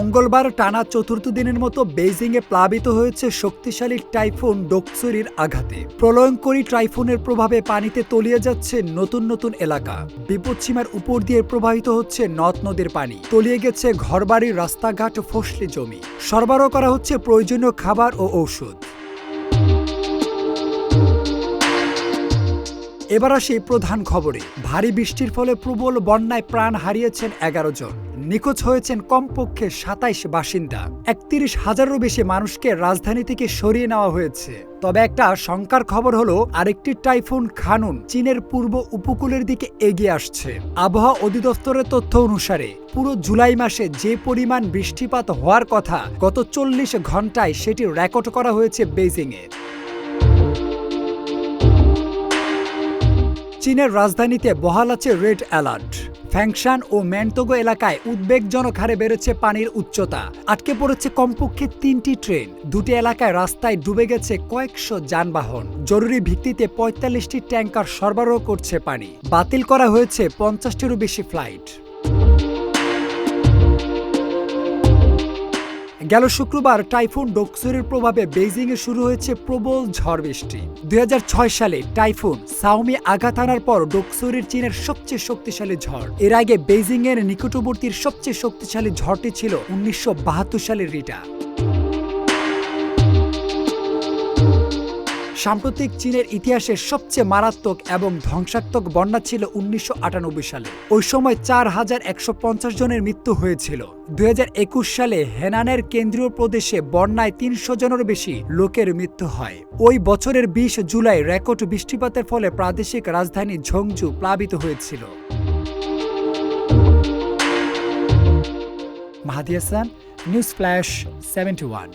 মঙ্গলবার টানা চতুর্থ দিনের মতো বেইজিংয়ে প্লাবিত হয়েছে শক্তিশালী টাইফুন ডোকসুরির আঘাতে। প্রলয়ঙ্করী টাইফুনের প্রভাবে পানিতে তলিয়ে যাচ্ছে নতুন নতুন এলাকা। বিপদসীমার উপর দিয়ে প্রবাহিত হচ্ছে নদ নদীর পানি, তলিয়ে গেছে ঘরবাড়ি, রাস্তাঘাট, ফসলি জমি। সরবরাহ করা হচ্ছে প্রয়োজনীয় খাবার ও ঔষধ। এবার আসি প্রধান খবরে। ভারী বৃষ্টির ফলে প্রবল বন্যায় প্রাণ হারিয়েছেন 11 জন, নিখোঁজ হয়েছেন কমপক্ষে 27 বাসিন্দা। 31,000-এরও বেশি মানুষকে রাজধানী থেকে সরিয়ে নেওয়া হয়েছে। তবে একটা শঙ্কার খবর হলো, আরেকটি টাইফুন খানুন চীনের পূর্ব উপকূলের দিকে এগিয়ে আসছে। আবহাওয়া অধিদপ্তরের তথ্য অনুসারে পুরো জুলাই মাসে যে পরিমাণ বৃষ্টিপাত হওয়ার কথা, গত 40 ঘন্টায় সেটি রেকর্ড করা হয়েছে বেইজিংয়ে। চীনের রাজধানীতে বহাল আছে রেড অ্যালার্ট। ফ্যাংশান ও ম্যানতোগো এলাকায় উদ্বেগজনক হারে বেড়েছে পানির উচ্চতা। আটকে পড়েছে কমপক্ষে 3টি ট্রেন। 2টি এলাকায় রাস্তায় ডুবে গেছে কয়েকশো যানবাহন। জরুরি ভিত্তিতে 45টি ট্যাঙ্কার সরবরাহ করছে পানি। বাতিল করা হয়েছে 50টিরও বেশি ফ্লাইট। গেল শুক্রবার টাইফুন ডোকসুরির প্রভাবে বেইজিংয়ে শুরু হয়েছে প্রবল ঝড় বৃষ্টি। 2006 সালে টাইফুন সাওমি আঘাত আনার পর ডোকসুরির চীনের সবচেয়ে শক্তিশালী ঝড়। এর আগে বেইজিংয়ের নিকটবর্তীর সবচেয়ে শক্তিশালী ঝড়টি ছিল 1972 সালের রিটা। সাম্প্রতিক চীনের ইতিহাসের সবচেয়ে মারাত্মক এবং ধ্বংসাত্মক বন্যা ছিল 1998 সালে। ওই সময় 4150 জনের মৃত্যু হয়েছিল। 2021 সালে হেনানের কেন্দ্রীয় প্রদেশে বন্যায় 300 জনেরও বেশি লোকের মৃত্যু হয়। ওই বছরের 20 জুলাই রেকর্ড বৃষ্টিপাতের ফলে প্রাদেশিক রাজধানী ঝংজু প্লাবিত হয়েছিল। মাহাদি হাসান, নিউজ ফ্ল্যাশ 71।